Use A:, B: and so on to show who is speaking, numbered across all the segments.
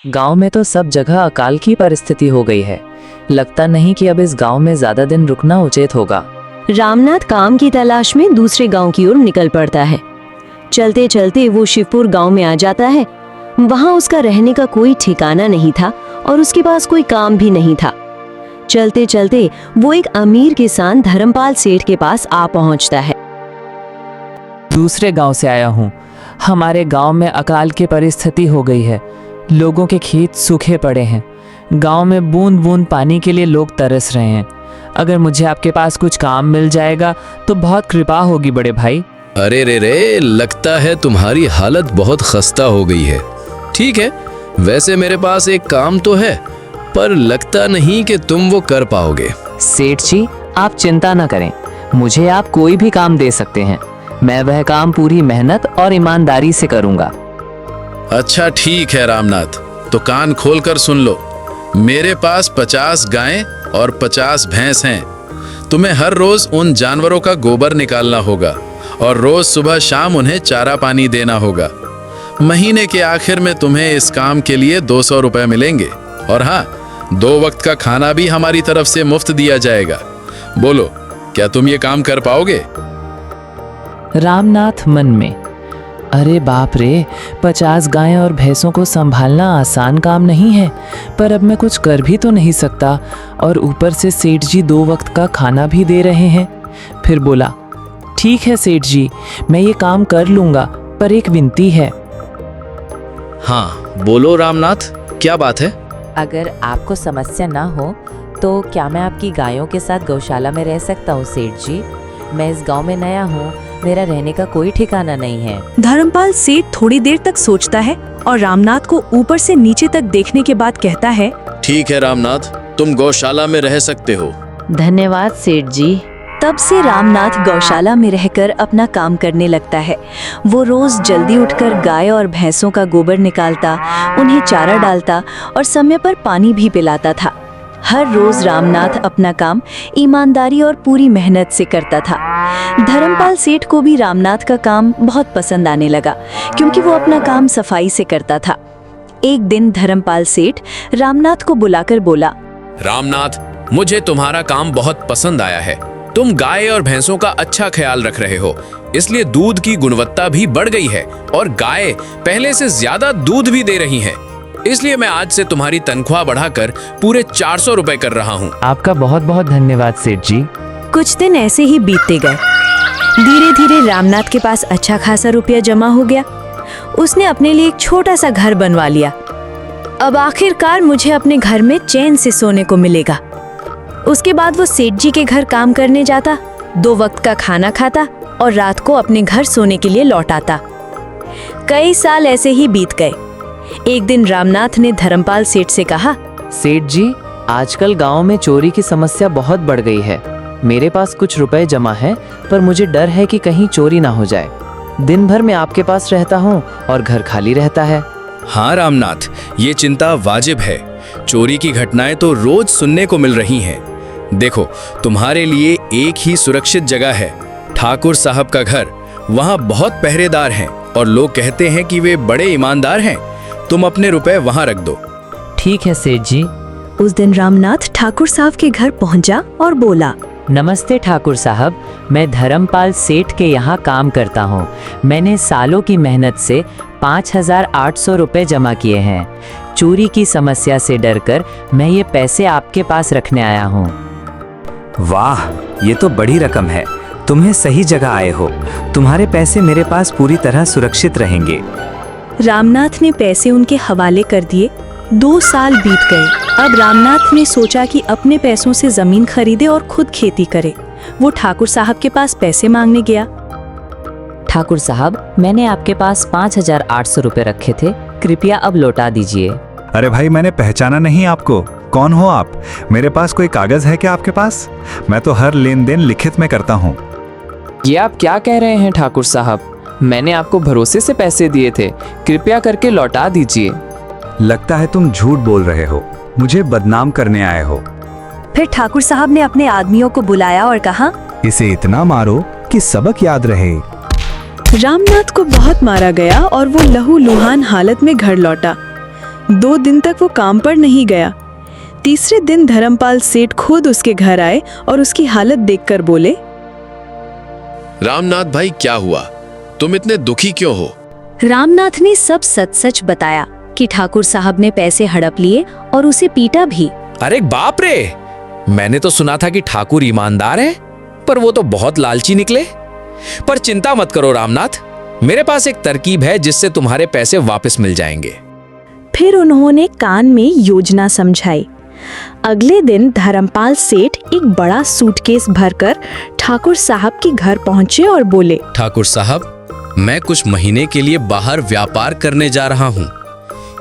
A: गांव में तो सब जगह अकाल की परिस्थिति हो गई है। लगता नहीं कि अब इस गांव में ज्यादा दिन रुकना उचित होगा।
B: रामनाथ काम की तलाश में दूसरे गांव की ओर निकल पड़ता है। चलते चलते वो शिवपुर गांव में आ जाता है। वहां उसका रहने का कोई ठिकाना नहीं था और उसके पास कोई काम भी नहीं था। चलते चलते वो एक अमीर किसान धर्मपाल सेठ के पास आ पहुंचता है।
A: दूसरे गांव से आया हूँ। हमारे गांव में अकाल की परिस्थिति हो गई है। लोगों के खेत सूखे पड़े हैं। गांव में बूंद बूंद पानी के लिए लोग तरस रहे हैं। अगर मुझे आपके पास कुछ काम मिल जाएगा तो बहुत कृपा होगी बड़े भाई।
C: अरे रे, लगता है तुम्हारी हालत बहुत खस्ता हो गई है। ठीक है, वैसे मेरे पास एक काम तो है, पर लगता नहीं कि तुम वो कर पाओगे।
A: सेठ जी, आप चिंता न करें। मुझे आप कोई भी काम दे सकते हैं। मैं वह काम पूरी मेहनत और ईमानदारी से करूंगा।
C: अच्छा ठीक है रामनाथ, तो कान खोलकर सुन लो। मेरे पास 50 गायें और 50 भैंस हैं। तुम्हें हर रोज उन जानवरों का गोबर निकालना होगा और रोज सुबह शाम उन्हें चारा पानी देना होगा। महीने के आखिर में तुम्हें इस काम के लिए 200 रुपए मिलेंगे। और हाँ, 2 वक्त का खाना भी हमारी तरफ से मुफ्त दिया जाएगा। बोलो, क्या तुम ये काम कर पाओगे?
A: रामनाथ मन में, अरे बाप रे, 50 गायें और भैंसों को संभालना आसान काम नहीं है। पर अब मैं कुछ कर भी तो नहीं सकता और ऊपर से सेठ जी 2 वक्त का खाना भी दे रहे हैं। फिर बोला, ठीक है सेठ जी, मैं ये काम कर लूंगा, पर एक विनती है।
C: हाँ बोलो रामनाथ, क्या बात है?
D: अगर आपको समस्या ना हो तो क्या मैं आपकी गायों के साथ गौशाला में रह सकता हूँ सेठ जी? मैं इस गांव में नया हूँ, मेरा रहने का कोई ठिकाना नहीं है।
E: धर्मपाल सेठ थोड़ी देर तक सोचता है और रामनाथ को ऊपर से नीचे तक देखने के बाद कहता है,
C: ठीक है रामनाथ, तुम गौशाला में रह सकते हो।
B: धन्यवाद सेठ जी।
E: तब से रामनाथ गौशाला में रहकर अपना काम करने लगता है। वो रोज जल्दी उठकर गाय और भैंसों का गोबर निकालता, उन्हें चारा डालता और समय पर पानी भी पिलाता था। हर रोज रामनाथ अपना काम ईमानदारी और पूरी मेहनत से करता था। धर्मपाल सेठ को भी रामनाथ का काम बहुत पसंद आने लगा, क्योंकि वो अपना काम सफाई से करता था। एक दिन धर्मपाल सेठ रामनाथ को बुलाकर बोला,
C: रामनाथ, मुझे तुम्हारा काम बहुत पसंद आया है। तुम गाय और भैंसों का अच्छा ख्याल रख रहे हो, इसलिए दूध की गुणवत्ता भी बढ़ गई है और गाय पहले से ज्यादा दूध भी दे रही हैं। इसलिए मैं आज से तुम्हारी तनख्वाह बढ़ाकर पूरे 400 रुपए कर रहा हूँ।
A: आपका बहुत बहुत धन्यवाद सेठ जी।
E: कुछ दिन ऐसे ही बीतते गए। धीरे धीरे रामनाथ के पास अच्छा खासा रुपया जमा हो गया। उसने अपने लिए एक छोटा सा घर बनवा लिया। अब आखिरकार मुझे अपने घर में चैन से सोने को मिलेगा। उसके बाद वो सेठ जी के घर काम करने जाता, 2 वक्त का खाना खाता और रात को अपने घर सोने के लिए लौट आता। कई साल ऐसे ही बीत गए। एक दिन रामनाथ ने धर्मपाल सेठ से कहा,
A: सेठ जी, आजकल गांव में चोरी की समस्या बहुत बढ़ गई है। मेरे पास कुछ रुपए जमा है, पर मुझे डर है कि कहीं चोरी ना हो जाए। दिन भर मैं आपके पास रहता हूँ और घर खाली रहता है।
C: हाँ रामनाथ, ये चिंता वाजिब है। चोरी की घटनाएं तो रोज सुनने को मिल रही हैं। देखो, तुम्हारे लिए एक ही सुरक्षित जगह है, ठाकुर साहब का घर। वहाँ बहुत पहरेदार हैं और लोग कहते हैं कि वे बड़े ईमानदार हैं। तुम अपने रुपए वहाँ रख दो।
A: ठीक है सेठ जी।
E: उस दिन रामनाथ ठाकुर साहब के घर पहुंचा और बोला,
A: नमस्ते ठाकुर साहब, मैं धर्मपाल सेठ के यहाँ काम करता हूँ। मैंने सालों की मेहनत से 5800 रुपए जमा किए हैं। चोरी की समस्या से डरकर मैं ये पैसे आपके पास रखने आया हूँ।
F: वाह, ये तो बड़ी रकम है। तुम्हें सही जगह आए हो। तुम्हारे पैसे मेरे पास पूरी तरह सुरक्षित रहेंगे।
E: रामनाथ ने पैसे उनके हवाले कर दिए। 2 साल बीत गए। अब रामनाथ ने सोचा कि अपने पैसों से जमीन खरीदे और खुद खेती करे। वो ठाकुर साहब के पास पैसे मांगने गया।
D: ठाकुर साहब, मैंने आपके पास 5800 रुपए रखे थे, कृपया अब लौटा दीजिए।
F: अरे भाई, मैंने पहचाना नहीं आपको। कौन हो आप? मेरे पास कोई कागज है क्या आपके पास? मैं तो हर लेन देन लिखित में करता हूँ।
A: ये आप क्या कह रहे हैं ठाकुर साहब? मैंने आपको भरोसे से पैसे दिए थे, कृपया करके लौटा दीजिए।
F: लगता है तुम झूठ बोल रहे हो, मुझे बदनाम करने आए हो।
E: फिर ठाकुर साहब ने अपने आदमियों को बुलाया और कहा,
F: इसे इतना मारो कि सबक याद रहे।
G: रामनाथ को बहुत मारा गया और वो लहूलुहान हालत में घर लौटा। 2 दिन तक वो काम पर नहीं गया। तीसरे दिन धर्मपाल सेठ खुद उसके घर आए और उसकी हालत देखकर बोले,
C: रामनाथ भाई, क्या हुआ? तुम इतने दुखी क्यों हो?
B: रामनाथ ने सब सच सच बताया कि ठाकुर साहब ने पैसे हड़प लिए और उसे पीटा भी।
H: अरे बाप रे, मैंने तो सुना था कि ठाकुर ईमानदार है, पर वो तो बहुत लालची निकले। पर चिंता मत करो रामनाथ, मेरे पास एक तरकीब है जिससे तुम्हारे पैसे वापस मिल जाएंगे।
G: फिर उन्होंने कान में योजना समझाई। अगले दिन धर्मपाल सेठ एक बड़ा सूटकेस भरकर ठाकुर साहब के घर पहुंचे और बोले,
H: ठाकुर साहब, मैं कुछ महीने के लिए बाहर व्यापार करने जा रहा हूँ।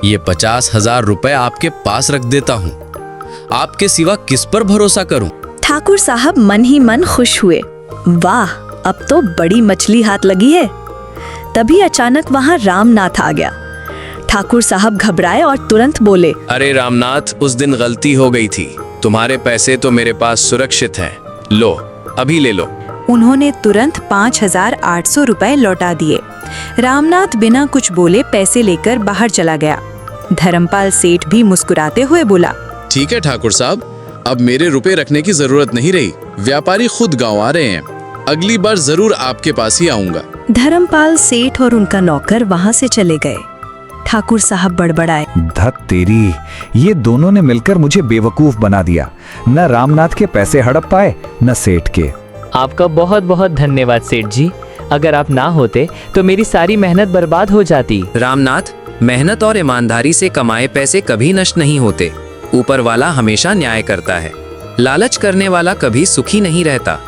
H: ये 50,000 रुपए आपके पास रख देता हूँ। आपके सिवा किस पर भरोसा करूँ?
E: ठाकुर साहब मन ही मन खुश हुए। वाह, अब तो बड़ी मछली हाथ लगी है। तभी अचानक वहाँ रामनाथ आ गया। ठाकुर साहब घबराए और तुरंत बोले,
C: अरे रामनाथ, उस दिन गलती हो गई थी। तुम्हारे पैसे तो मेरे पास सुरक्षित हैं। लो, अभी ले लो।
E: उन्होंने तुरंत 5,800 रुपए लौटा दिए। रामनाथ बिना कुछ बोले पैसे लेकर बाहर चला गया। धर्मपाल सेठ भी मुस्कुराते हुए बोला,
C: ठीक है ठाकुर साहब, अब मेरे रुपए रखने की जरूरत नहीं रही। व्यापारी खुद गांव आ रहे हैं। अगली बार जरूर आपके पास ही आऊंगा।
E: धर्मपाल सेठ और उनका नौकर वहां से चले गए। ठाकुर साहब बड़बड़ाए,
I: धत तेरी, ये दोनों ने मिलकर मुझे बेवकूफ बना दिया। न रामनाथ के पैसे हड़प पाए, न सेठ के।
A: आपका बहुत बहुत धन्यवाद सेठ जी। अगर आप ना होते तो मेरी सारी मेहनत बर्बाद हो जाती।
F: रामनाथ, मेहनत और ईमानदारी से कमाए पैसे कभी नष्ट नहीं होते। ऊपर वाला हमेशा न्याय करता है। लालच करने वाला कभी सुखी नहीं रहता।